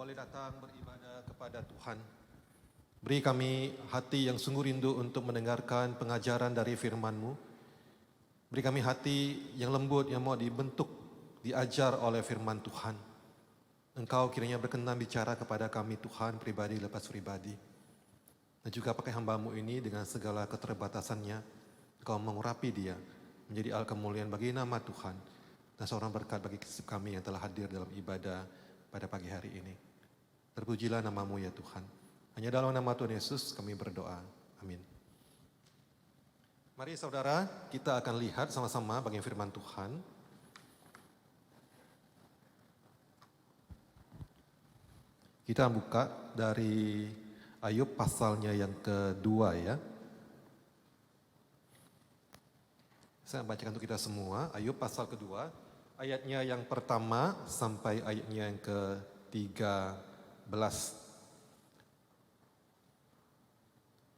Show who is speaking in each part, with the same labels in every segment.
Speaker 1: boleh datang beribadah kepada Tuhan. Beri kami hati yang sungguh rindu untuk mendengarkan pengajaran dari firman-Mu. Beri kami hati yang lembut yang mau dibentuk, diajar oleh firman Tuhan. Engkau kiranya berkenan bicara kepada kami Tuhan pribadi lepas pribadi. Dan juga pakai hamba-Mu ini dengan segala keterbatasannya, Engkau mengurapi dia menjadi al kemuliaan bagi nama Tuhan. Dan seorang berkat bagi kami yang telah hadir dalam ibadah pada pagi hari ini. Terpujilah nama-Mu ya Tuhan. Hanya dalam nama Tuhan Yesus kami berdoa. Amin. Mari saudara, kita akan lihat sama-sama bagian firman Tuhan. Kita buka dari Ayub pasalnya yang kedua ya. Saya bacakan untuk kita semua, Ayub pasal kedua, ayatnya yang pertama sampai ayatnya yang ke-13.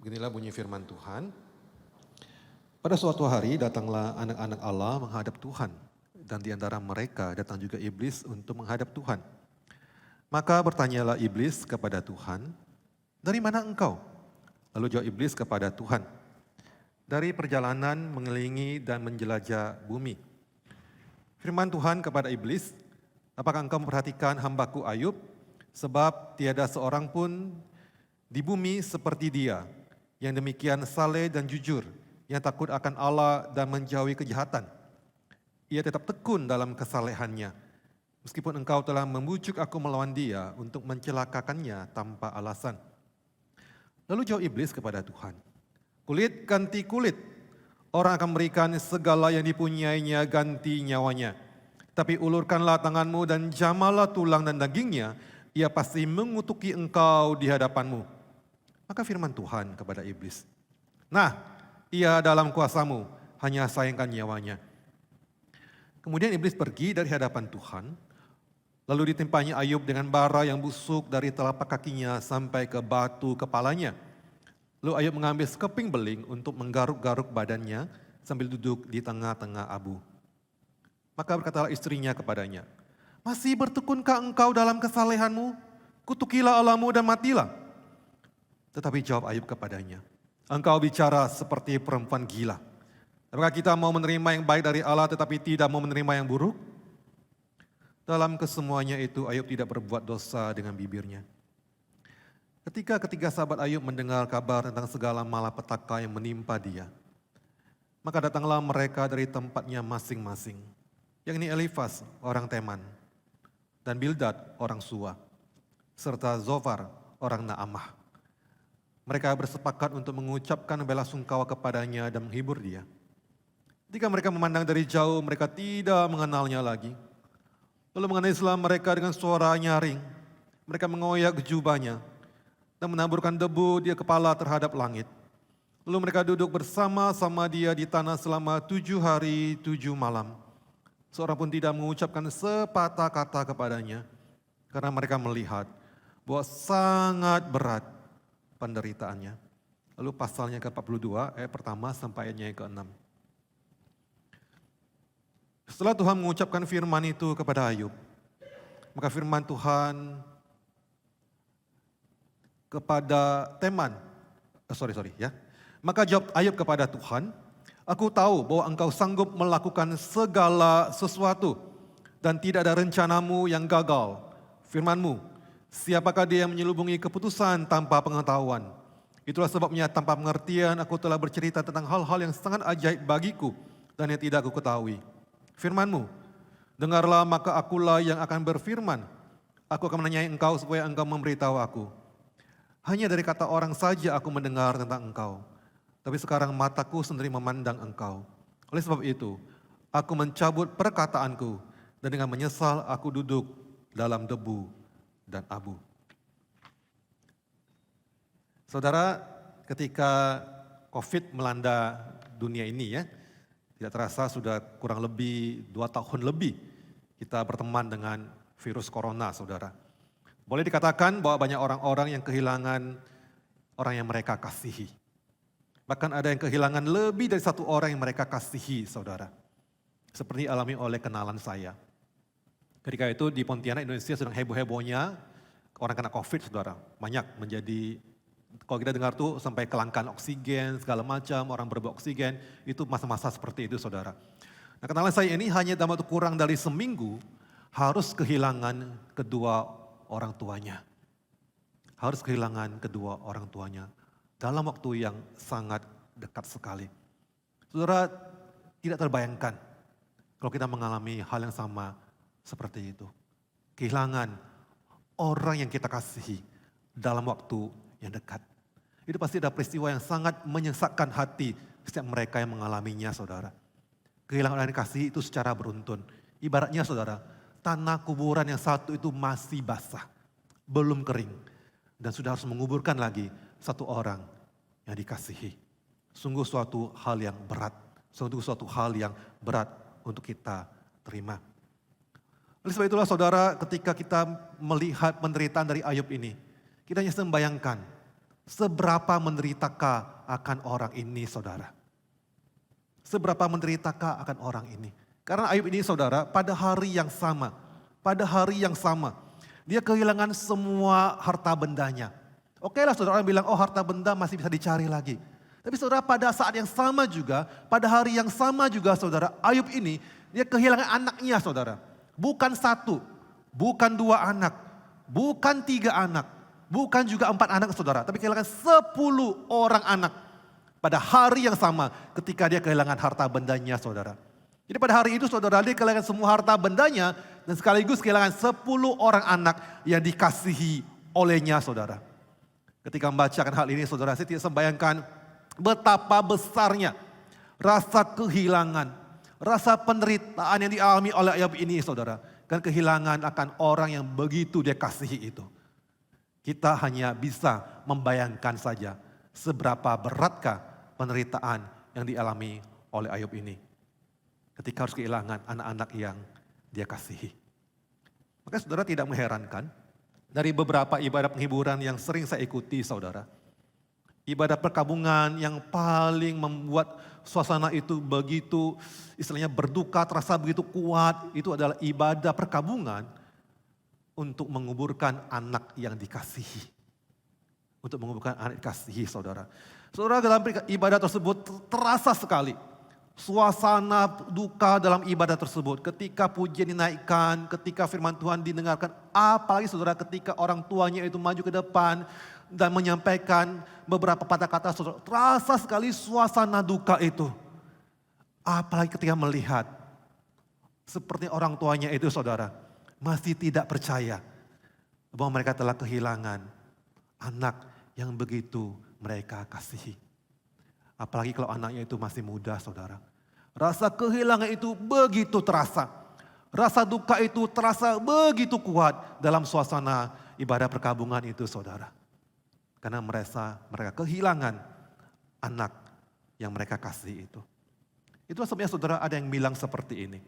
Speaker 1: Beginilah bunyi firman Tuhan. Pada suatu hari datanglah anak-anak Allah menghadap Tuhan, dan di antara mereka datang juga iblis untuk menghadap Tuhan. Maka bertanyalah iblis kepada Tuhan, "Dari mana engkau?" Lalu jawab iblis kepada Tuhan, "Dari perjalanan mengelilingi dan menjelajah bumi." Firman Tuhan kepada iblis, "Apakah engkau memperhatikan hambaku Ayub? Sebab tiada seorang pun di bumi seperti dia, yang demikian saleh dan jujur, yang takut akan Allah dan menjauhi kejahatan. Ia tetap tekun dalam kesalehannya, meskipun engkau telah membujuk aku melawan dia untuk mencelakakannya tanpa alasan." Lalu jawab iblis kepada Tuhan, "Kulit ganti kulit, orang akan memberikan segala yang dipunyainya ganti nyawanya. Tapi ulurkanlah tanganmu dan jamalah tulang dan dagingnya, ia pasti mengutuki engkau di hadapanmu." Maka firman Tuhan kepada iblis, "Nah, ia dalam kuasamu, hanya sayangkan nyawanya." Kemudian iblis pergi dari hadapan Tuhan, lalu ditimpanya Ayub dengan bara yang busuk dari telapak kakinya sampai ke batu kepalanya. Lalu Ayub mengambil sekeping beling untuk menggaruk-garuk badannya sambil duduk di tengah-tengah abu. Maka berkatalah istrinya kepadanya, "Masih bertekunkah engkau dalam kesalehanmu? Kutukilah Allahmu dan matilah." Tetapi jawab Ayub kepadanya, "Engkau bicara seperti perempuan gila. Apakah kita mau menerima yang baik dari Allah tetapi tidak mau menerima yang buruk?" Dalam kesemuanya itu Ayub tidak berbuat dosa dengan bibirnya. Ketika ketiga sahabat Ayub mendengar kabar tentang segala malapetaka yang menimpa dia, maka datanglah mereka dari tempatnya masing-masing, yakni Elifas orang Teman, dan Bildad orang Suwa, serta Zofar orang Naamah. Mereka bersepakat untuk mengucapkan bela sungkawa kepadanya dan menghibur dia. Ketika mereka memandang dari jauh, mereka tidak mengenalnya lagi. Lalu mengenislah mereka dengan suara nyaring. Mereka mengoyak jubahnya dan menaburkan debu di kepala terhadap langit. Lalu mereka duduk bersama-sama dia di tanah selama 7 hari 7 malam. Seorang pun tidak mengucapkan sepatah kata kepadanya, karena mereka melihat bahwa sangat berat penderitaannya. Lalu pasalnya ke-42 ayat pertama sampai ayatnya yang ke-6. Setelah Tuhan mengucapkan firman itu kepada Ayub, maka firman Tuhan kepada Teman, Maka jawab Ayub kepada Tuhan, "Aku tahu bahwa engkau sanggup melakukan segala sesuatu dan tidak ada rencanamu yang gagal. Firman-Mu, siapakah dia yang menyelubungi keputusan tanpa pengetahuan? Itulah sebabnya tanpa pengertian aku telah bercerita tentang hal-hal yang sangat ajaib bagiku dan yang tidak aku ketahui. Firman-Mu, dengarlah maka akulah yang akan berfirman. Aku akan menanyai engkau supaya engkau memberitahu aku. Hanya dari kata orang saja aku mendengar tentang engkau, tapi sekarang mataku sendiri memandang engkau. Oleh sebab itu, aku mencabut perkataanku dan dengan menyesal aku duduk dalam debu dan abu." Saudara, ketika COVID melanda dunia ini ya, tidak terasa sudah kurang lebih 2 tahun lebih kita berteman dengan virus corona, saudara. Boleh dikatakan bahwa banyak orang-orang yang kehilangan orang yang mereka kasihi. Bahkan ada yang kehilangan lebih dari 1 orang yang mereka kasihi, saudara. Seperti alami oleh kenalan saya. Ketika itu di Pontianak, Indonesia sedang heboh-hebohnya orang kena COVID saudara, banyak menjadi, kalau kita dengar tuh sampai kelangkaan oksigen, segala macam, orang berebut oksigen, itu masa-masa seperti itu saudara. Nah kenalan saya ini hanya dalam waktu kurang dari seminggu, harus kehilangan kedua orang tuanya. Harus kehilangan kedua orang tuanya dalam waktu yang sangat dekat sekali. Saudara tidak terbayangkan kalau kita mengalami hal yang sama seperti itu. Kehilangan orang yang kita kasihi dalam waktu yang dekat. Itu pasti ada peristiwa yang sangat menyesakkan hati setiap mereka yang mengalaminya saudara. Kehilangan orang yang dikasihi itu secara beruntun. Ibaratnya saudara, tanah kuburan yang satu itu masih basah, belum kering. Dan sudah harus menguburkan lagi satu orang yang dikasihi. Sungguh suatu hal yang berat, sungguh suatu hal yang berat untuk kita terima. Oleh sebab itulah saudara, ketika kita melihat penderitaan dari Ayub ini, kita hanya membayangkan seberapa menderitakah akan orang ini saudara. Seberapa menderitakah akan orang ini. Karena Ayub ini saudara, pada hari yang sama, dia kehilangan semua harta bendanya. Oke lah saudara orang bilang, oh harta benda masih bisa dicari lagi. Tapi saudara pada saat yang sama juga, pada hari yang sama juga saudara, Ayub ini dia kehilangan anaknya saudara. Bukan satu, bukan dua anak, bukan tiga anak, bukan juga 4 anak saudara. Tapi kehilangan 10 orang anak pada hari yang sama ketika dia kehilangan harta bendanya saudara. Jadi pada hari itu saudara dia kehilangan semua harta bendanya dan sekaligus kehilangan 10 orang anak yang dikasihi olehnya saudara. Ketika membacakan hal ini saudara, saya tidak membayangkan betapa besarnya rasa kehilangan, rasa penderitaan yang dialami oleh Ayub ini saudara. Dan kehilangan akan orang yang begitu dia kasihi itu. Kita hanya bisa membayangkan saja seberapa beratkah penderitaan yang dialami oleh Ayub ini. Ketika harus kehilangan anak-anak yang dia kasihi. Maka saudara tidak mengherankan dari beberapa ibadah penghiburan yang sering saya ikuti saudara. Ibadah perkabungan yang paling membuat suasana itu begitu istilahnya berduka, terasa begitu kuat. Itu adalah ibadah perkabungan untuk menguburkan anak yang dikasihi. Untuk menguburkan anak dikasihi saudara. Saudara dalam ibadah tersebut terasa sekali. Suasana duka dalam ibadah tersebut. Ketika pujian dinaikkan, ketika firman Tuhan didengarkan. Apalagi saudara ketika orang tuanya itu maju ke depan dan menyampaikan beberapa patah kata saudara. Terasa sekali suasana duka itu. Apalagi ketika melihat seperti orang tuanya itu saudara. Masih tidak percaya bahwa mereka telah kehilangan anak yang begitu mereka kasihi. Apalagi kalau anaknya itu masih muda saudara. Rasa kehilangan itu begitu terasa. Rasa duka itu terasa begitu kuat dalam suasana ibadah perkabungan itu saudara. Karena mereka kehilangan anak yang mereka kasih itu. Itu sebabnya saudara ada yang bilang seperti ini.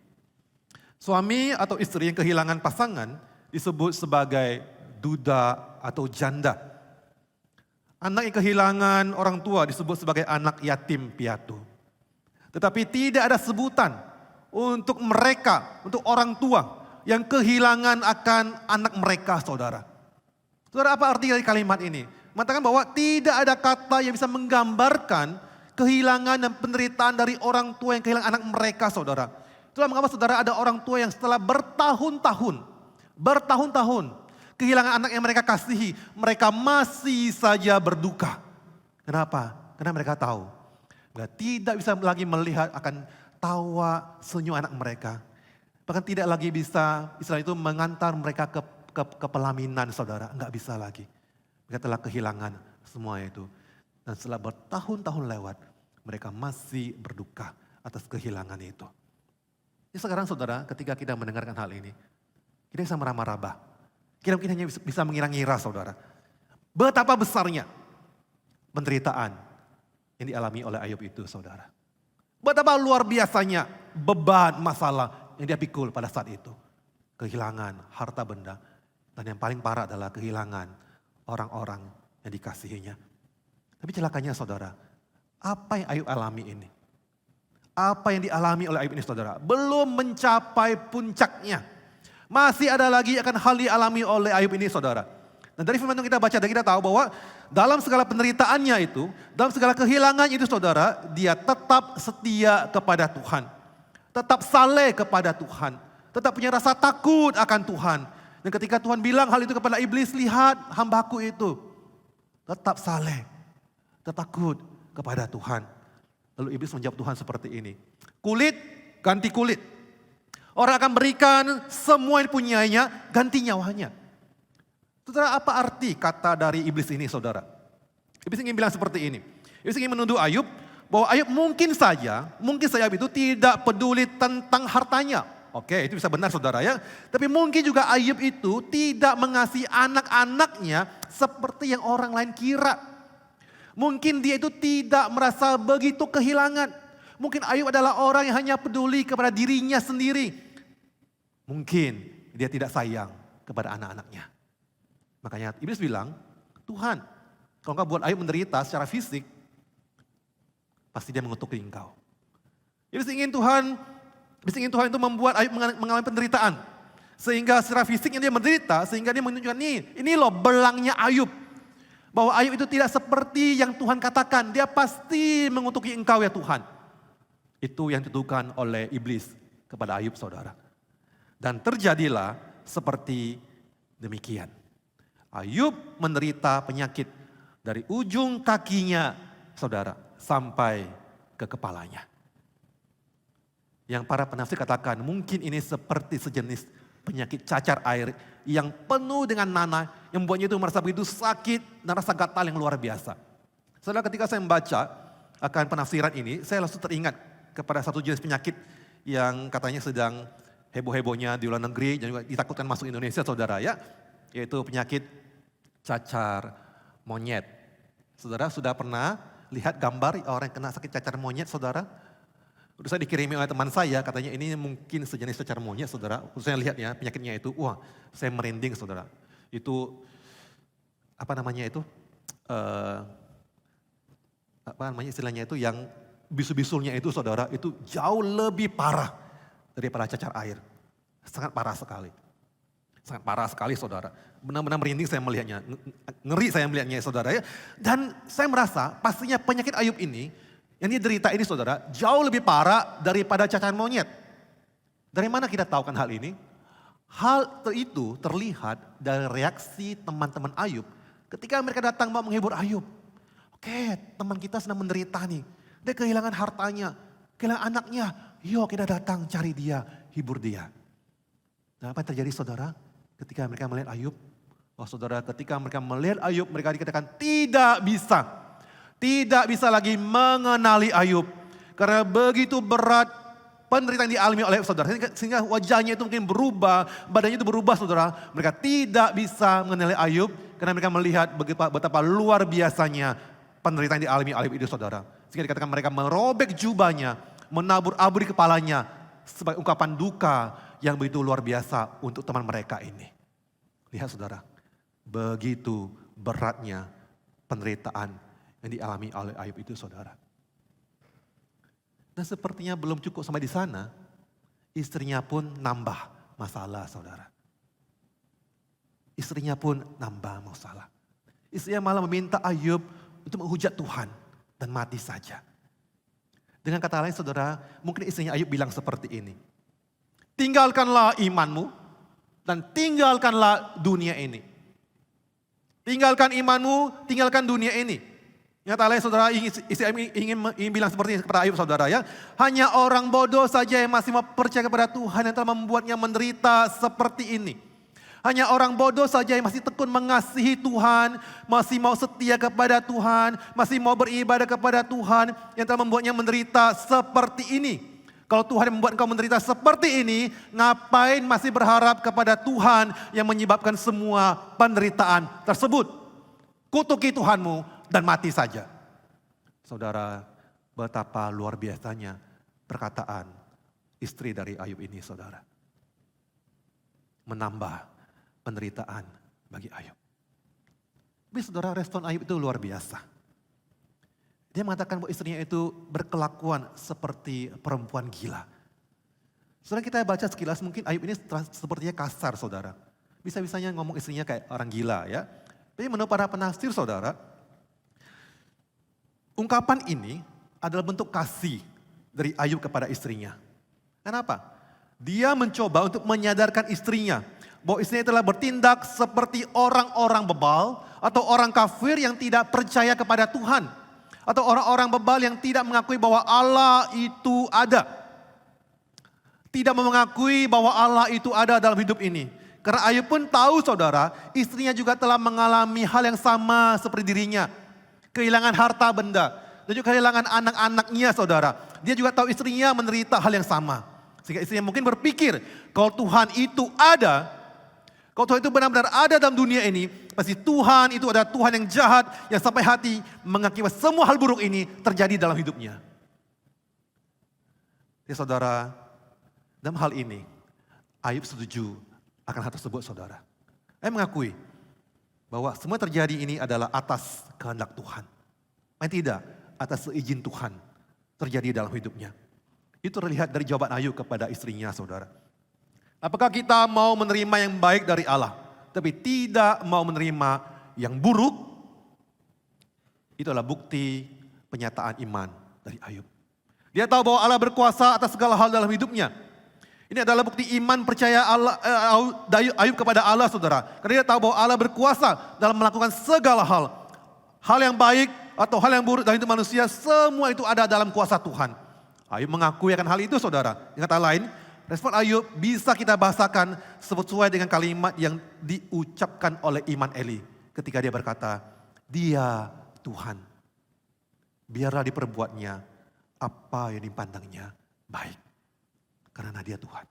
Speaker 1: Suami atau istri yang kehilangan pasangan disebut sebagai duda atau janda. Anak yang kehilangan orang tua disebut sebagai anak yatim piatu. Tetapi tidak ada sebutan untuk mereka, untuk orang tua yang kehilangan akan anak mereka saudara. Saudara apa arti dari kalimat ini? Mengatakan bahwa tidak ada kata yang bisa menggambarkan kehilangan dan penderitaan dari orang tua yang kehilangan anak mereka saudara. Itulah mengapa saudara ada orang tua yang setelah bertahun-tahun kehilangan anak yang mereka kasihi, mereka masih saja berduka. Kenapa? Karena mereka tahu, mereka tidak bisa lagi melihat akan tawa senyum anak mereka. Bahkan tidak lagi bisa, istilah itu mengantar mereka ke pelaminan saudara, enggak bisa lagi. Mereka telah kehilangan semua itu. Dan setelah bertahun-tahun lewat, mereka masih berduka atas kehilangan itu. Jadi sekarang saudara, ketika kita mendengarkan hal ini, kita bisa meraba-raba. Kita mungkin hanya bisa mengira-ngira saudara. Betapa besarnya penderitaan yang dialami oleh Ayub itu saudara. Betapa luar biasanya beban masalah yang dia pikul pada saat itu. Kehilangan harta benda. Dan yang paling parah adalah kehilangan orang-orang yang dikasihinya. Tapi celakanya saudara, apa yang Ayub alami ini? Apa yang dialami oleh Ayub ini saudara? Belum mencapai puncaknya. Masih ada lagi akan hal dialami oleh Ayub ini saudara. Dan dari firman yang kita baca dan kita tahu bahwa dalam segala penderitaannya itu, dalam segala kehilangan itu saudara, dia tetap setia kepada Tuhan. Tetap saleh kepada Tuhan. Tetap punya rasa takut akan Tuhan. Dan ketika Tuhan bilang hal itu kepada iblis, lihat hambaku itu. Tetap saleh, tetap takut kepada Tuhan. Lalu iblis menjawab Tuhan seperti ini. Kulit ganti kulit. Orang akan berikan semua yang punyanya, ganti nyawanya. Saudara, apa arti kata dari iblis ini, saudara? Iblis ingin bilang seperti ini. Iblis ingin menuduh Ayub bahwa Ayub mungkin saja Ayub itu tidak peduli tentang hartanya. Oke, itu bisa benar saudara ya. Tapi mungkin juga Ayub itu tidak mengasihi anak-anaknya seperti yang orang lain kira. Mungkin dia itu tidak merasa begitu kehilangan. Mungkin Ayub adalah orang yang hanya peduli kepada dirinya sendiri. Mungkin dia tidak sayang kepada anak-anaknya. Makanya iblis bilang, Tuhan, kalau engkau buat Ayub menderita secara fisik, pasti dia mengutuki engkau. Iblis ingin Tuhan itu membuat Ayub mengalami penderitaan. Sehingga secara fisiknya dia menderita, sehingga dia menunjukkan ini loh belangnya Ayub. Bahwa Ayub itu tidak seperti yang Tuhan katakan, dia pasti mengutuki engkau ya Tuhan. Itu yang dituduhkan oleh iblis kepada Ayub saudara. Dan terjadilah seperti demikian. Ayub menderita penyakit dari ujung kakinya saudara sampai ke kepalanya. Yang para penafsir katakan mungkin ini seperti sejenis penyakit cacar air yang penuh dengan nanah yang membuatnya itu merasa begitu sakit dan rasa gatal yang luar biasa. Saudara, ketika saya membaca akan penafsiran ini, saya langsung teringat kepada satu jenis penyakit yang katanya sedang heboh-hebohnya di luar negeri dan juga ditakutkan masuk Indonesia saudara ya, yaitu penyakit cacar monyet. Saudara sudah pernah lihat gambar orang yang kena sakit cacar monyet saudara? Udah saya dikirimi oleh teman saya, katanya ini mungkin sejenis cacar monyet saudara. Saya lihat ya penyakitnya itu, wah saya merinding saudara. Itu apa namanya itu? Apa namanya istilahnya itu yang bisul-bisulnya itu saudara, itu jauh lebih parah daripada cacar air. Sangat parah sekali. Sangat parah sekali saudara. Benar-benar merinding saya melihatnya. Ngeri saya melihatnya saudara ya. Dan saya merasa pastinya penyakit Ayub ini, yang dia derita ini saudara, jauh lebih parah daripada cacar monyet. Dari mana kita tahu kan hal ini? Hal itu terlihat dari reaksi teman-teman Ayub ketika mereka datang mau menghibur Ayub. Oke, teman kita sedang menderita nih. Dia kehilangan hartanya, kehilangan anaknya. Yuk kita datang cari dia, hibur dia. Nah apa yang terjadi saudara? Ketika mereka melihat Ayub, wah saudara ketika mereka melihat Ayub mereka dikatakan tidak bisa lagi mengenali Ayub. Karena begitu berat penderitaan yang dialami oleh saudara. Sehingga wajahnya itu mungkin berubah, badannya itu berubah saudara. Mereka tidak bisa mengenali Ayub karena mereka melihat betapa luar biasanya penderitaan yang dialami Ayub itu saudara. Sehingga dikatakan mereka merobek jubahnya, menabur abu di kepalanya sebagai ungkapan duka yang begitu luar biasa untuk teman mereka ini. Lihat saudara, begitu beratnya penderitaan yang dialami oleh Ayub itu saudara. Dan sepertinya belum cukup sampai di sana, istrinya pun nambah masalah saudara. Istrinya pun nambah masalah. Istrinya malah meminta Ayub untuk menghujat Tuhan dan mati saja. Dengan kata lain saudara, mungkin istrinya Ayub bilang seperti ini. Tinggalkanlah imanmu dan tinggalkanlah dunia ini. Tinggalkan imanmu, tinggalkan dunia ini. Yang lain saudara ingin bilang seperti ini kepada Ayub saudara ya. Hanya orang bodoh saja yang masih mau percaya kepada Tuhan yang telah membuatnya menderita seperti ini. Hanya orang bodoh saja yang masih tekun mengasihi Tuhan, masih mau setia kepada Tuhan, masih mau beribadah kepada Tuhan yang telah membuatnya menderita seperti ini. Kalau Tuhan yang membuat engkau menderita seperti ini, ngapain masih berharap kepada Tuhan yang menyebabkan semua penderitaan tersebut? Kutuki Tuhanmu dan mati saja. Saudara, betapa luar biasanya perkataan istri dari Ayub ini saudara. Menambah penderitaan bagi Ayub. Tapi saudara, respon Ayub itu luar biasa. Dia mengatakan bahwa istrinya itu berkelakuan seperti perempuan gila. Saudara kita baca sekilas mungkin Ayub ini sepertinya kasar saudara. Bisa-bisanya ngomong istrinya kayak orang gila ya. Tapi menurut para penafsir saudara, ungkapan ini adalah bentuk kasih dari Ayub kepada istrinya. Kenapa? Dia mencoba untuk menyadarkan istrinya bahwa istrinya telah bertindak seperti orang-orang bebal atau orang kafir yang tidak percaya kepada Tuhan. Atau orang-orang bebal yang tidak mengakui bahwa Allah itu ada. Tidak mengakui bahwa Allah itu ada dalam hidup ini. Karena Ayub pun tahu saudara, istrinya juga telah mengalami hal yang sama seperti dirinya. Kehilangan harta benda. Dan juga kehilangan anak-anaknya saudara. Dia juga tahu istrinya menderita hal yang sama. Sehingga istrinya mungkin berpikir, kalau Tuhan itu ada, kalau Tuhan itu benar-benar ada dalam dunia ini, pasti Tuhan itu adalah Tuhan yang jahat, yang sampai hati mengakibatkan semua hal buruk ini terjadi dalam hidupnya. Ya saudara, dalam hal ini, Ayub setuju akan hal tersebut saudara. Ayub mengakui bahwa semua terjadi ini adalah atas kehendak Tuhan. Main tidak, atas izin Tuhan terjadi dalam hidupnya. Itu terlihat dari jawaban Ayub kepada istrinya saudara. Apakah kita mau menerima yang baik dari Allah, tapi tidak mau menerima yang buruk? Itu adalah bukti penyataan iman dari Ayub. Dia tahu bahwa Allah berkuasa atas segala hal dalam hidupnya. Ini adalah bukti iman percaya Ayub kepada Allah saudara. Karena dia tahu bahwa Allah berkuasa dalam melakukan segala hal. Hal yang baik atau hal yang buruk dalam hidup manusia, semua itu ada dalam kuasa Tuhan. Ayub mengakui akan hal itu saudara. Dengan kata lain, respon Ayub bisa kita bahasakan sesuai dengan kalimat yang diucapkan oleh Iman Eli. Ketika dia berkata, dia Tuhan. Biarlah diperbuatnya apa yang dipandangnya baik. Karena dia Tuhan.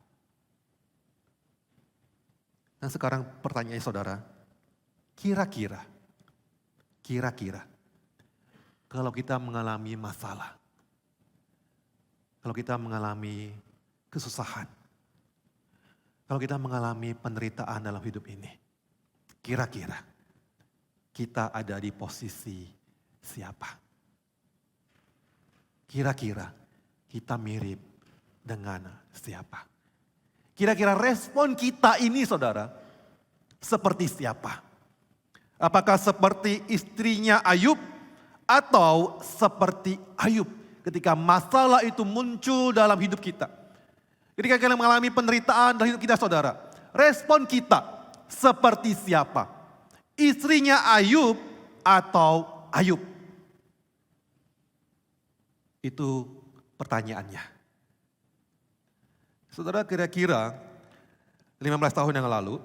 Speaker 1: Dan sekarang pertanyaannya saudara, kira-kira, kalau kita mengalami masalah, kalau kita mengalami kesusahan, kalau kita mengalami penderitaan dalam hidup ini, kira-kira kita ada di posisi siapa? Kira-kira kita mirip dengan siapa? Kira-kira respon kita ini saudara, seperti siapa? Apakah seperti istrinya Ayub atau seperti Ayub ketika masalah itu muncul dalam hidup kita? Ketika kita mengalami penderitaan dalam hidup kita saudara, respon kita seperti siapa? Istrinya Ayub atau Ayub? Itu pertanyaannya. Saudara, kira-kira 15 tahun yang lalu,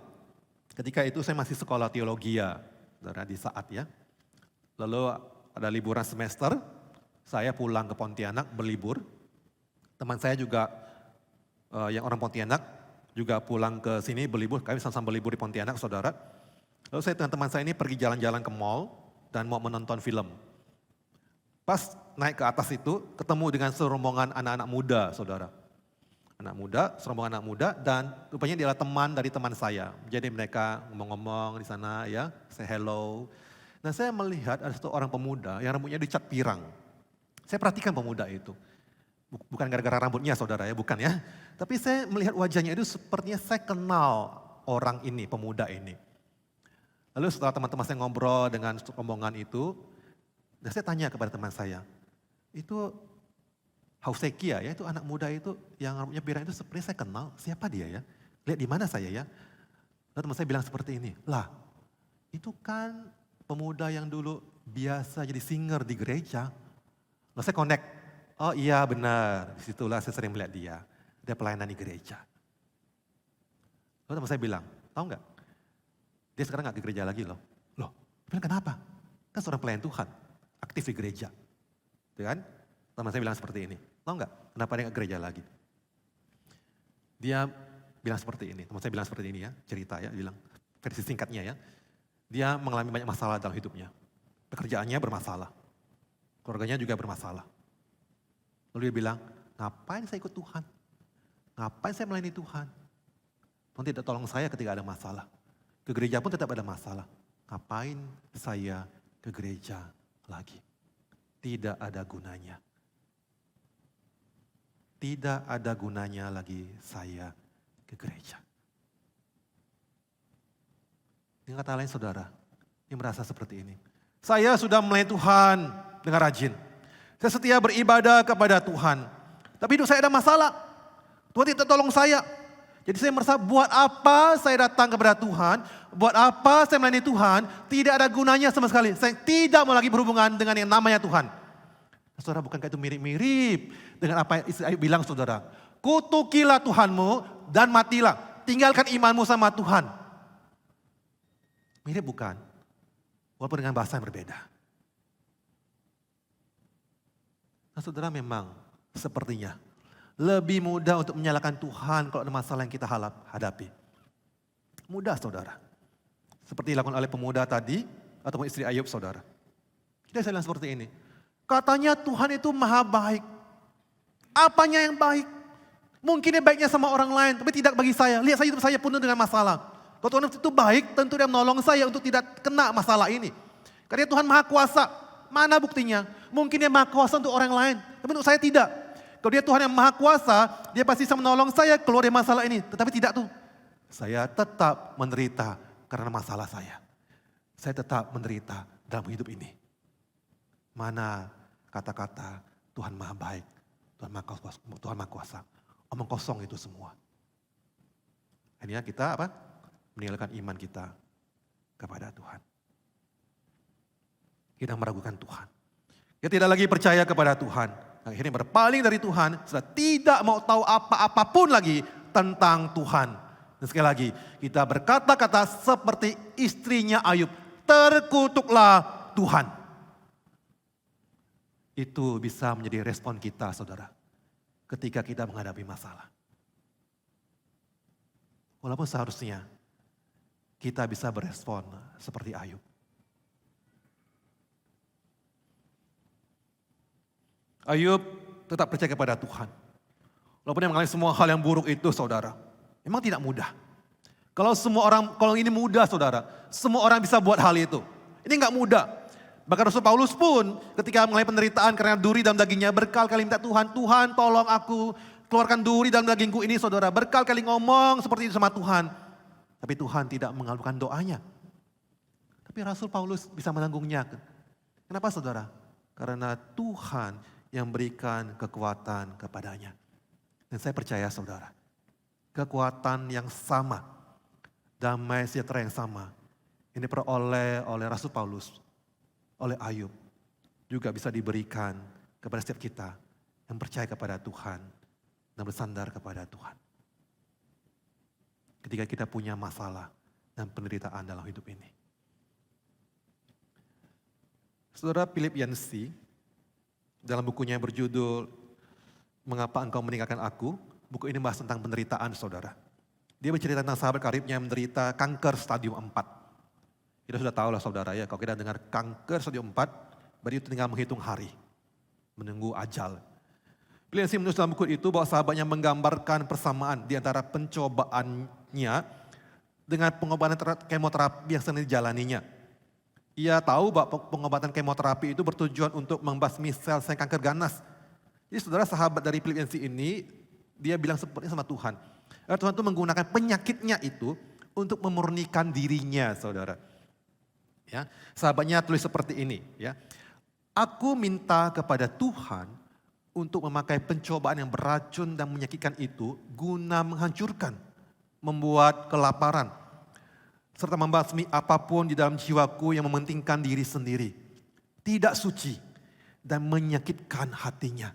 Speaker 1: ketika itu saya masih sekolah teologi ya, saudara, di saat ya. Lalu ada liburan semester, saya pulang ke Pontianak berlibur. Teman saya juga yang orang Pontianak juga pulang ke sini berlibur, kami sama-sama berlibur di Pontianak saudara. Lalu saya dengan teman saya ini pergi jalan-jalan ke mall dan mau menonton film. Pas naik ke atas itu ketemu dengan serombongan anak-anak muda saudara. Serombongan anak muda dan rupanya dia adalah teman dari teman saya. Jadi mereka ngomong-ngomong di sana ya, say hello. Nah saya melihat ada satu orang pemuda yang rambutnya dicat pirang. Saya perhatikan pemuda itu. Bukan gara-gara rambutnya saudara ya, bukan ya. Tapi saya melihat wajahnya itu sepertinya saya kenal orang ini, pemuda ini. Lalu setelah teman-teman saya ngobrol dengan rombongan itu, dan saya tanya kepada teman saya, itu Hausekia ya, itu anak muda itu yang rambutnya pirang itu sepertinya saya kenal, siapa dia ya? Lihat di mana saya ya? Lalu teman saya bilang seperti ini, lah itu kan pemuda yang dulu biasa jadi singer di gereja. Lalu saya connect, oh iya benar, disitulah saya sering melihat dia pelayanan di gereja. Lalu teman saya bilang, tahu nggak? Dia sekarang nggak ke gereja lagi loh. Loh, bilang kenapa? Kan seorang pelayan Tuhan, aktif di gereja. Tuh kan? Teman saya bilang seperti ini. Tahu nggak kenapa dia nggak gereja lagi? Dia bilang seperti ini, teman saya bilang seperti ini ya, cerita ya, bilang versi singkatnya ya. Dia mengalami banyak masalah dalam hidupnya. Pekerjaannya bermasalah, keluarganya juga bermasalah. Lalu dia bilang, ngapain saya ikut Tuhan? Ngapain saya melayani Tuhan? Tuhan tidak tolong saya ketika ada masalah. Ke gereja pun tetap ada masalah. Ngapain saya ke gereja lagi? Tidak ada gunanya. Tidak ada gunanya lagi saya ke gereja. Dengan kata lain saudara, yang merasa seperti ini. Saya sudah melayani Tuhan dengan rajin. Saya setia beribadah kepada Tuhan. Tapi hidup saya ada masalah. Tuhan tidak tolong saya. Jadi saya merasa buat apa saya datang kepada Tuhan, buat apa saya melayani Tuhan, tidak ada gunanya sama sekali. Saya tidak mau lagi berhubungan dengan yang namanya Tuhan. Saudara, bukankah itu mirip-mirip dengan apa yang istri Ayub bilang, saudara? Kutukilah Tuhanmu dan matilah. Tinggalkan imanmu sama Tuhan. Mirip bukan? Walaupun dengan bahasa yang berbeda. Nah, saudara, memang sepertinya lebih mudah untuk menyalahkan Tuhan kalau ada masalah yang kita hadapi. Mudah, saudara. Seperti dilakukan oleh pemuda tadi ataupun istri Ayub, saudara. Kita bisa bilang seperti ini. Katanya Tuhan itu maha baik. Apanya yang baik? Mungkin dia baiknya sama orang lain, tapi tidak bagi saya. Lihat saya hidup saya penuh dengan masalah. Kalau Tuhan itu baik, tentu dia menolong saya untuk tidak kena masalah ini. Karena Tuhan maha kuasa. Mana buktinya? Mungkin dia maha kuasa untuk orang lain, tapi untuk saya tidak. Kalau dia Tuhan yang maha kuasa, dia pasti bisa menolong saya keluar dari masalah ini. Tetapi tidak tuh. Saya tetap menderita karena masalah saya. Saya tetap menderita dalam hidup ini. Mana kata-kata Tuhan maha baik, Tuhan maha kuasa. Omong kosong itu semua. Akhirnya kita apa? Meninggalkan iman kita kepada Tuhan. Kita meragukan Tuhan. Kita tidak lagi percaya kepada Tuhan. Akhirnya berpaling dari Tuhan, sudah tidak mau tahu apa-apapun lagi tentang Tuhan. Dan sekali lagi, kita berkata-kata seperti istrinya Ayub, terkutuklah Tuhan. Itu bisa menjadi respon kita, saudara, ketika kita menghadapi masalah. Walaupun seharusnya kita bisa berespon seperti Ayub. Ayub tetap percaya kepada Tuhan. Walaupun dia mengalami semua hal yang buruk itu, saudara. Memang tidak mudah. Kalau ini mudah, saudara. Semua orang bisa buat hal itu. Ini enggak mudah. Bahkan Rasul Paulus pun ketika mengalami penderitaan karena duri dalam dagingnya, berkali-kali minta Tuhan, Tuhan tolong aku, keluarkan duri dalam dagingku ini, saudara. Berkali-kali ngomong seperti itu sama Tuhan. Tapi Tuhan tidak mengabulkan doanya. Tapi Rasul Paulus bisa menanggungnya. Kenapa, saudara? Karena Tuhan yang berikan kekuatan kepadanya. Dan saya percaya, saudara, kekuatan yang sama, damai sejahtera yang sama, ini diperoleh oleh Rasul Paulus, oleh Ayub, juga bisa diberikan kepada setiap kita yang percaya kepada Tuhan dan bersandar kepada Tuhan. Ketika kita punya masalah dan penderitaan dalam hidup ini. Saudara, Philip Yancey dalam bukunya yang berjudul Mengapa Engkau Meninggalkan Aku, buku ini bahas tentang penderitaan, saudara. Dia bercerita tentang sahabat karibnya yang menderita kanker stadium 4. Kita sudah tahu lah, saudara, ya, kalau kita dengar kanker stadium 4, berarti itu tinggal menghitung hari, menunggu ajal. Philip Yancey menulis dalam buku itu bahwa sahabatnya menggambarkan persamaan di antara pencobaannya dengan pengobatan kemoterapi yang sedang dijalaninya. Ia tahu bahwa pengobatan kemoterapi itu bertujuan untuk membasmi sel-sel kanker ganas. Jadi saudara, sahabat dari Philip Yancey ini, dia bilang seperti sama Tuhan. Tuhan itu menggunakan penyakitnya itu untuk memurnikan dirinya, saudara. Ya, sahabatnya tulis seperti ini. Ya, aku minta kepada Tuhan untuk memakai pencobaan yang beracun dan menyakitkan itu guna menghancurkan, membuat kelaparan, serta membasmi apapun di dalam jiwaku yang mementingkan diri sendiri. Tidak suci dan menyakitkan hatinya.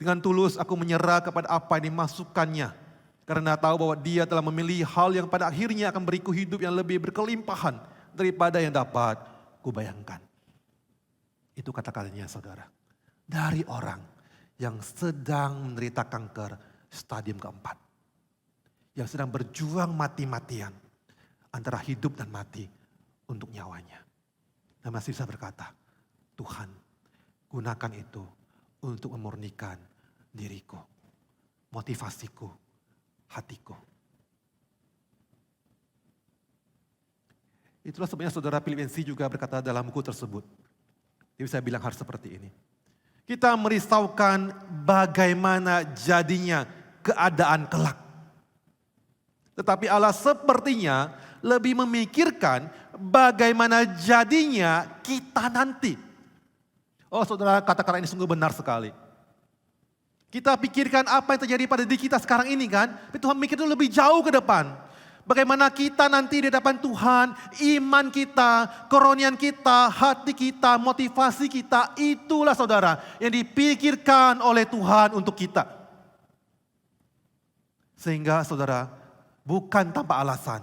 Speaker 1: Dengan tulus aku menyerah kepada apa yang dimasukkannya. Karena tahu bahwa dia telah memilih hal yang pada akhirnya akan beriku hidup yang lebih berkelimpahan daripada yang dapat kubayangkan. Itu kata-katanya, saudara. Dari orang yang sedang menderita kanker stadium keempat. Yang sedang berjuang mati-matian antara hidup dan mati untuk nyawanya. Dan masih bisa berkata, Tuhan, gunakan itu untuk memurnikan diriku, motivasiku, hatiku. Itulah sebenarnya saudara Philip Yancey juga berkata dalam buku tersebut. Dia bisa bilang hal seperti ini. Kita merisaukan bagaimana jadinya keadaan kelak. Tetapi Allah sepertinya lebih memikirkan bagaimana jadinya kita nanti. Oh saudara, kata-kata ini sungguh benar sekali. Kita pikirkan apa yang terjadi pada diri kita sekarang ini kan. Tapi Tuhan mikir itu lebih jauh ke depan. Bagaimana kita nanti di hadapan Tuhan, iman kita, kerohanian kita, hati kita, motivasi kita. Itulah saudara yang dipikirkan oleh Tuhan untuk kita. Sehingga saudara, bukan tanpa alasan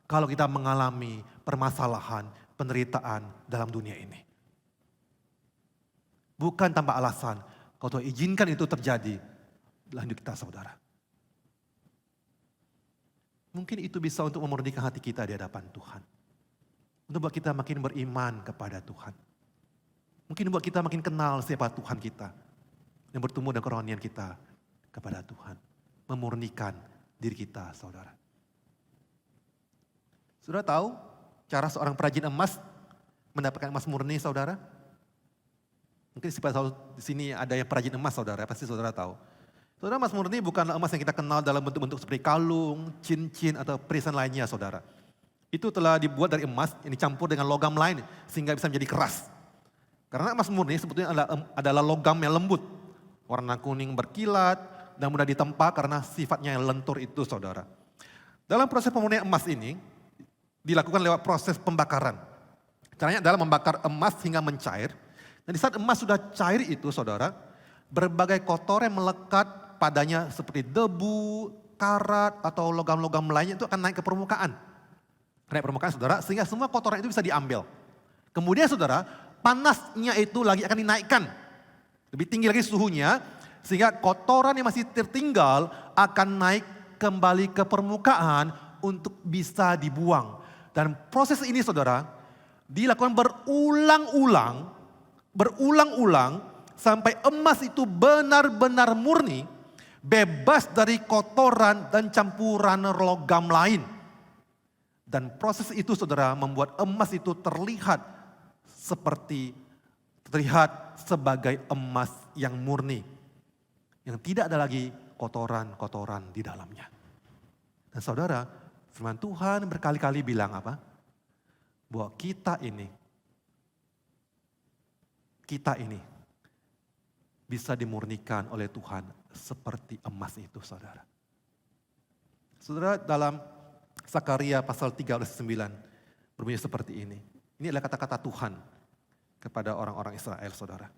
Speaker 1: kalau kita mengalami permasalahan, penderitaan dalam dunia ini. Bukan tanpa alasan kalau Tuhan izinkan itu terjadi dalam hidup kita saudara. Mungkin itu bisa untuk memurnikan hati kita di hadapan Tuhan. Untuk buat kita makin beriman kepada Tuhan. Mungkin buat kita makin kenal siapa Tuhan kita. Yang bertumbuh dengan kerohanian kita kepada Tuhan. Memurnikan diri kita saudara. Saudara tahu cara seorang perajin emas mendapatkan emas murni saudara? Mungkin siapa tahu di sini ada yang perajin emas saudara, pasti saudara tahu. Saudara, emas murni bukanlah emas yang kita kenal dalam bentuk-bentuk seperti kalung, cincin atau perhiasan lainnya saudara. Itu telah dibuat dari emas yang dicampur dengan logam lain sehingga bisa menjadi keras. Karena emas murni sebetulnya adalah logam yang lembut, warna kuning berkilat dan mudah ditempa karena sifatnya yang lentur itu saudara. Dalam proses pemurnian emas ini dilakukan lewat proses pembakaran. Caranya adalah membakar emas hingga mencair. Dan di saat emas sudah cair itu saudara, berbagai kotoran yang melekat padanya seperti debu, karat atau logam-logam lainnya itu akan naik ke permukaan. Naik ke permukaan saudara, sehingga semua kotoran itu bisa diambil. Kemudian saudara, panasnya itu lagi akan dinaikkan. Lebih tinggi lagi suhunya, sehingga kotoran yang masih tertinggal akan naik kembali ke permukaan untuk bisa dibuang. Dan proses ini saudara, dilakukan berulang-ulang sampai emas itu benar-benar murni, bebas dari kotoran dan campuran logam lain. Dan proses itu saudara membuat emas itu terlihat sebagai emas yang murni. Yang tidak ada lagi kotoran-kotoran di dalamnya. Dan saudara, firman Tuhan berkali-kali bilang apa? Bahwa kita ini bisa dimurnikan oleh Tuhan seperti emas itu saudara. Saudara, dalam Sakaria pasal 3 ayat 9 berbunyi seperti ini. Ini adalah kata-kata Tuhan kepada orang-orang Israel saudara.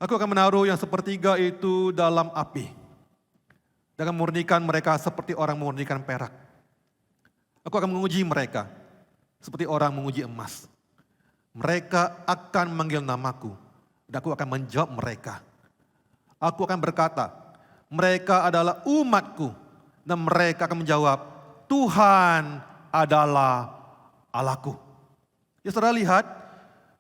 Speaker 1: Aku akan menaruh yang sepertiga itu dalam api. Dan akan memurnikan mereka seperti orang memurnikan perak. Aku akan menguji mereka seperti orang menguji emas. Mereka akan memanggil namaku, dan aku akan menjawab mereka. Aku akan berkata, mereka adalah umatku, dan mereka akan menjawab, Tuhan adalah Allahku. Ya saudara lihat,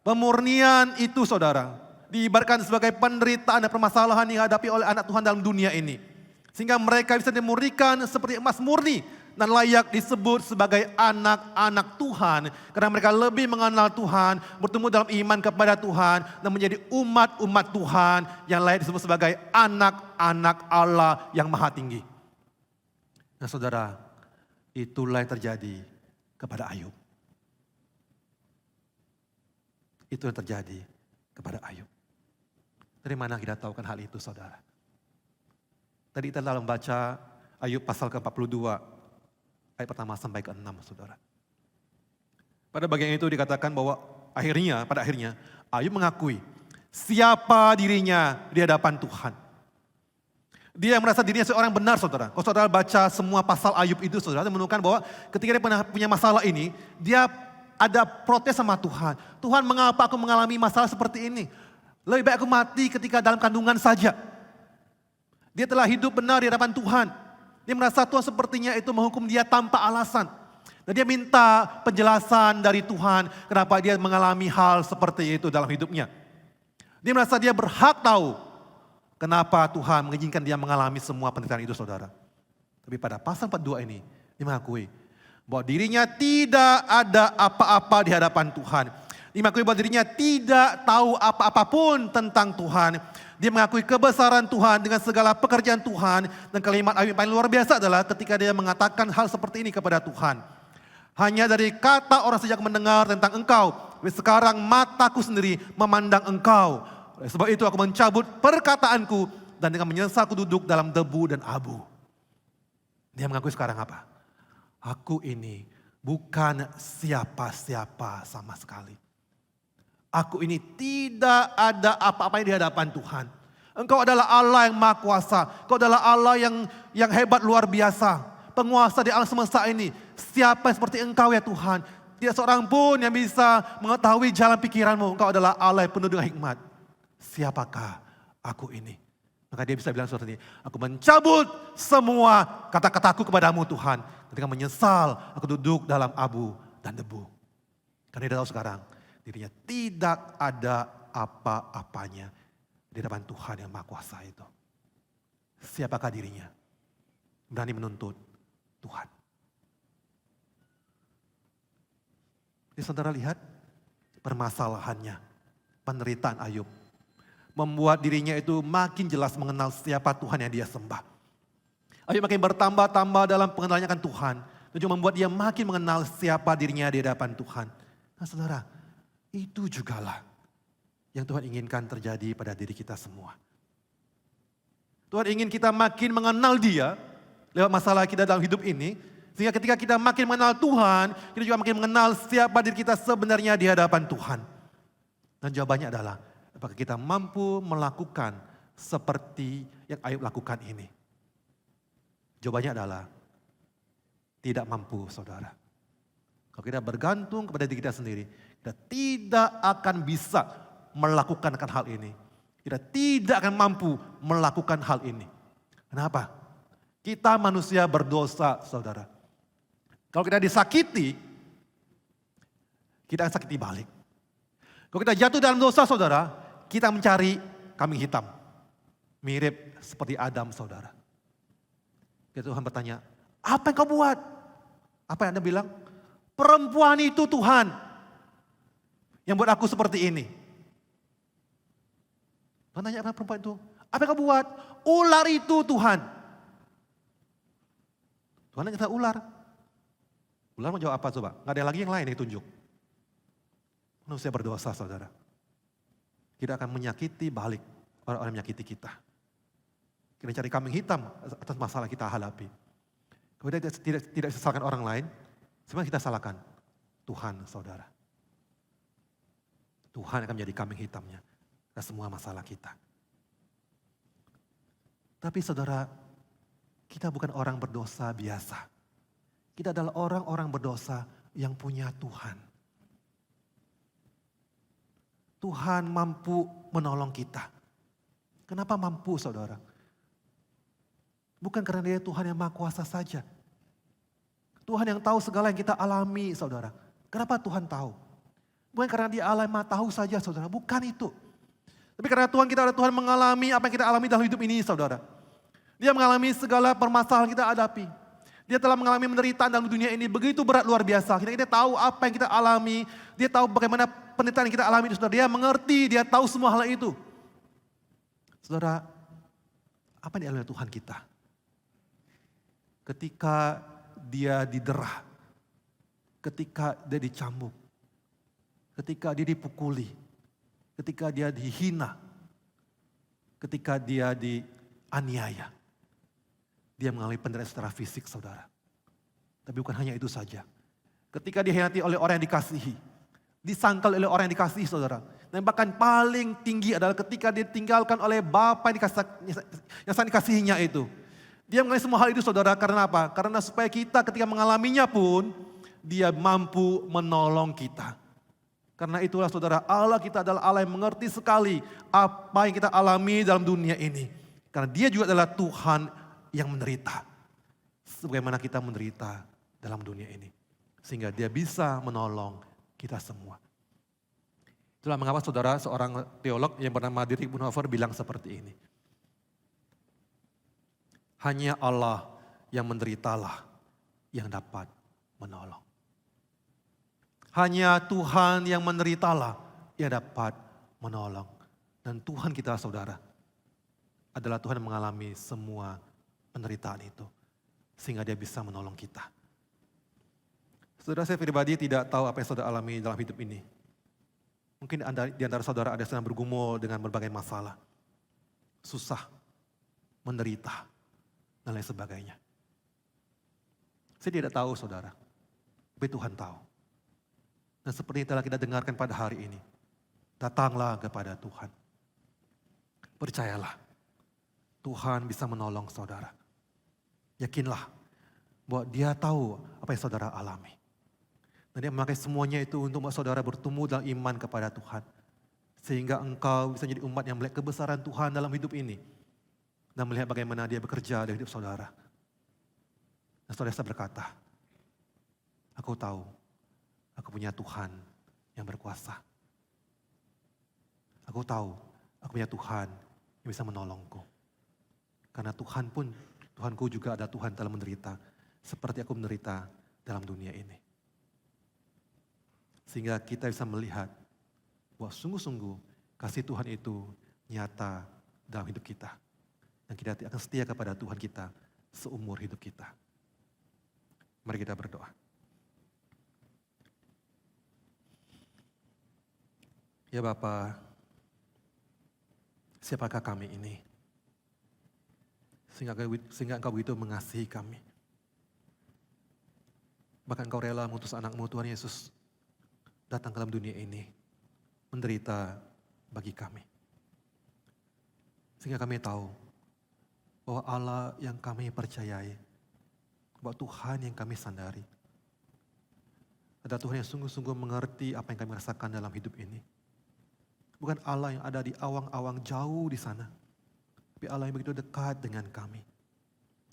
Speaker 1: pemurnian itu saudara, diibaratkan sebagai penderitaan dan permasalahan yang dihadapi oleh anak Tuhan dalam dunia ini. Sehingga mereka bisa dimurnikan seperti emas murni, dan layak disebut sebagai anak-anak Tuhan. Karena mereka lebih mengenal Tuhan, bertemu dalam iman kepada Tuhan, dan menjadi umat-umat Tuhan yang layak disebut sebagai anak-anak Allah yang maha tinggi. Nah saudara, itulah yang terjadi kepada Ayub. Itu yang terjadi kepada Ayub. Dari mana kita tahukan hal itu saudara? Tadi kita dalam baca Ayub pasal ke-42. Ayat pertama sampai ke-6 saudara. Pada bagian itu dikatakan bahwa pada akhirnya Ayub mengakui siapa dirinya di hadapan Tuhan. Dia merasa dirinya seorang benar saudara. Kalau saudara baca semua pasal Ayub itu saudara, menemukan bahwa ketika dia pernah punya masalah ini, dia ada protes sama Tuhan. Tuhan, mengapa aku mengalami masalah seperti ini? Lebih baik aku mati ketika dalam kandungan saja. Dia telah hidup benar di hadapan Tuhan. Dia merasa Tuhan sepertinya itu menghukum dia tanpa alasan. Dan dia minta penjelasan dari Tuhan kenapa dia mengalami hal seperti itu dalam hidupnya. Dia merasa dia berhak tahu kenapa Tuhan mengizinkan dia mengalami semua penderitaan itu saudara. Tapi pada pasal 42 ini dia mengakui bahwa dirinya tidak ada apa-apa di hadapan Tuhan. Dia mengakui bahwa dirinya tidak tahu apa-apa pun tentang Tuhan. Dia mengakui kebesaran Tuhan dengan segala pekerjaan Tuhan. Dan kalimat Ayub yang paling luar biasa adalah ketika dia mengatakan hal seperti ini kepada Tuhan. Hanya dari kata orang sejak mendengar tentang engkau. Sekarang mataku sendiri memandang engkau. Oleh sebab itu aku mencabut perkataanku dan dengan menyesal aku duduk dalam debu dan abu. Dia mengakui sekarang apa? Aku ini bukan siapa-siapa sama sekali. Aku ini tidak ada apa-apa di hadapan Tuhan. Engkau adalah Allah yang maha kuasa. Engkau adalah Allah yang hebat luar biasa. Penguasa di alam semesta ini. Siapa yang seperti engkau ya Tuhan. Tidak seorang pun yang bisa mengetahui jalan pikiranmu. Engkau adalah Allah yang penuh dengan hikmat. Siapakah aku ini? Maka dia bisa bilang seperti ini. Aku mencabut semua kata-kataku kepadamu Tuhan. Ketika menyesal aku duduk dalam abu dan debu. Karena dia tahu sekarang. Dirinya tidak ada apa-apanya di hadapan Tuhan yang Maha Kuasa itu. Siapakah dirinya? Berani menuntut Tuhan. Jadi saudara lihat permasalahannya, penderitaan Ayub. Membuat dirinya itu makin jelas mengenal siapa Tuhan yang dia sembah. Ayub makin bertambah-tambah dalam pengenalannya akan Tuhan. Dan juga membuat dia makin mengenal siapa dirinya di hadapan Tuhan. Nah saudara, itu jugalah yang Tuhan inginkan terjadi pada diri kita semua. Tuhan ingin kita makin mengenal Dia lewat masalah kita dalam hidup ini. Sehingga ketika kita makin mengenal Tuhan, kita juga makin mengenal siapa diri kita sebenarnya di hadapan Tuhan. Dan jawabannya adalah, apakah kita mampu melakukan seperti yang Ayub lakukan ini? Jawabannya adalah, tidak mampu saudara. Kalau kita bergantung kepada diri kita sendiri, kita tidak akan bisa melakukan hal ini. Kita tidak akan mampu melakukan hal ini. Kenapa? Kita manusia berdosa, saudara. Kalau kita disakiti, kita akan sakiti balik. Kalau kita jatuh dalam dosa, saudara, kita mencari kambing hitam. Mirip seperti Adam, saudara. Tuhan bertanya, apa yang kau buat? Apa yang Anda bilang? Perempuan itu Tuhan yang buat aku seperti ini. Tuhan tanya apa perempuan itu? Apa yang kau buat? Ular itu Tuhan. Tuhan nanya ular. Ular mau jawab apa coba? Gak ada lagi yang lain yang ditunjuk. Manusia berdosa saudara. Kita akan menyakiti balik orang-orang yang menyakiti kita. Kita cari kambing hitam atas masalah kita hadapi. Kalau kita tidak bisa salahkan orang lain, sebenarnya kita salahkan Tuhan saudara. Tuhan akan menjadi kambing hitamnya atas semua masalah kita. Tapi saudara, kita bukan orang berdosa biasa. Kita adalah orang-orang berdosa yang punya Tuhan. Tuhan mampu menolong kita. Kenapa mampu saudara? Bukan karena Dia Tuhan yang Maha Kuasa saja. Tuhan yang tahu segala yang kita alami saudara. Kenapa Tuhan tahu? Bukan karena Dia Allah yang Maha tahu saja saudara, bukan itu. Tapi karena Tuhan kita adalah Tuhan mengalami apa yang kita alami dalam hidup ini saudara. Dia mengalami segala permasalahan kita hadapi. Dia telah mengalami penderitaan dalam dunia ini begitu berat luar biasa. Kita tahu apa yang kita alami, Dia tahu bagaimana penderitaan yang kita alami itu saudara. Dia mengerti, Dia tahu semua hal itu. Saudara, apa yang dialami Tuhan kita? Ketika Dia diderah, ketika Dia dicambuk, ketika Dia dipukuli, ketika Dia dihina, ketika Dia dianiaya. Dia mengalami penderitaan secara fisik saudara. Tapi bukan hanya itu saja. Ketika dihianati oleh orang yang dikasihi, disangkal oleh orang yang dikasihi saudara. Dan bahkan paling tinggi adalah ketika dia ditinggalkan oleh Bapa yang sangat dikasihinya itu. Dia mengalami semua hal itu saudara, karena apa? Karena supaya kita ketika mengalaminya pun, Dia mampu menolong kita. Karena itulah saudara, Allah kita adalah Allah yang mengerti sekali apa yang kita alami dalam dunia ini. Karena Dia juga adalah Tuhan yang menderita. Sebagaimana kita menderita dalam dunia ini. Sehingga Dia bisa menolong kita semua. Itulah mengapa saudara, seorang teolog yang bernama Dietrich Bonhoeffer bilang seperti ini. Hanya Allah yang menderitalah yang dapat menolong. Hanya Tuhan yang menderitalah yang dapat menolong. Dan Tuhan kita saudara adalah Tuhan yang mengalami semua penderitaan itu. Sehingga Dia bisa menolong kita. Saudara, saya pribadi tidak tahu apa yang saudara alami dalam hidup ini. Mungkin di antara saudara ada yang sedang bergumul dengan berbagai masalah. Susah, menderita, dan lain sebagainya. Saya tidak tahu saudara, tapi Tuhan tahu. Dan seperti yang telah kita dengarkan pada hari ini, datanglah kepada Tuhan. Percayalah, Tuhan bisa menolong saudara. Yakinlah bahwa Dia tahu apa yang saudara alami. Dan Dia memakai semuanya itu untuk membuat saudara bertumbuh dalam iman kepada Tuhan. Sehingga engkau bisa jadi umat yang melihat kebesaran Tuhan dalam hidup ini. Dan melihat bagaimana Dia bekerja dalam hidup saudara. Dan saudara bisa berkata, aku tahu, aku punya Tuhan yang berkuasa. Aku tahu, aku punya Tuhan yang bisa menolongku. Karena Tuhanku juga ada Tuhan dalam menderita. Seperti aku menderita dalam dunia ini. Sehingga kita bisa melihat bahwa sungguh-sungguh kasih Tuhan itu nyata dalam hidup kita. Dan kita akan setia kepada Tuhan kita seumur hidup kita. Mari kita berdoa. Ya Bapa, siapakah kami ini? Sehingga Engkau begitu mengasihi kami. Bahkan Engkau rela mengutus anak-Mu Tuhan Yesus datang ke dalam dunia ini, menderita bagi kami. Sehingga kami tahu bahwa Allah yang kami percayai, bahwa Tuhan yang kami sandari, ada Tuhan yang sungguh-sungguh mengerti apa yang kami rasakan dalam hidup ini. Bukan Allah yang ada di awang-awang jauh di sana, tapi Allah yang begitu dekat dengan kami.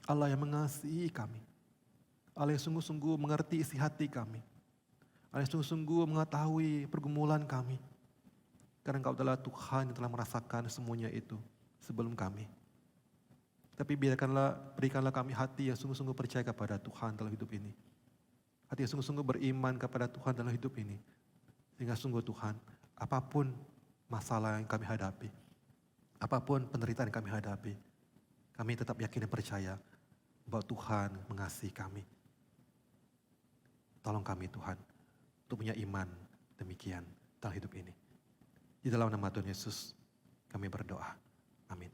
Speaker 1: Allah yang mengasihi kami. Allah yang sungguh-sungguh mengerti isi hati kami. Allah yang sungguh-sungguh mengetahui pergumulan kami. Karena Engkau adalah Tuhan yang telah merasakan semuanya itu sebelum kami. Tapi berikanlah kami hati yang sungguh-sungguh percaya kepada Tuhan dalam hidup ini. Hati yang sungguh-sungguh beriman kepada Tuhan dalam hidup ini. Sehingga sungguh Tuhan, apapun masalah yang kami hadapi, apapun penderitaan yang kami hadapi, kami tetap yakin dan percaya bahwa Tuhan mengasihi kami. Tolong kami Tuhan, untuk punya iman demikian dalam hidup ini. Di dalam nama Tuhan Yesus, kami berdoa. Amin.